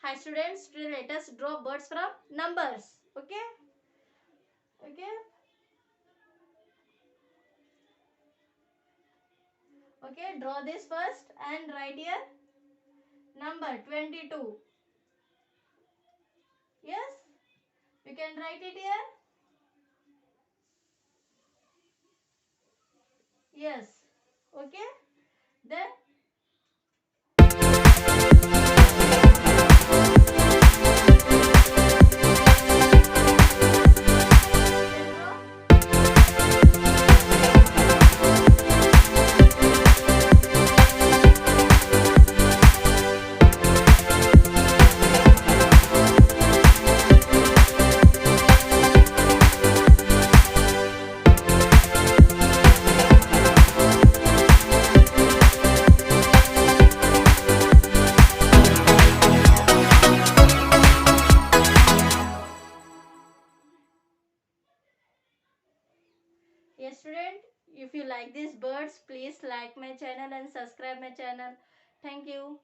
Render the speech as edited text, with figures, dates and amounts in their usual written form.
Hi students, today let us draw birds from numbers. Okay? Okay? Okay, draw this first and write here number 22. Yes? You can write it here? Yes. Okay? Then yes student, if you like these birds, please like my channel and subscribe my channel. Thank you.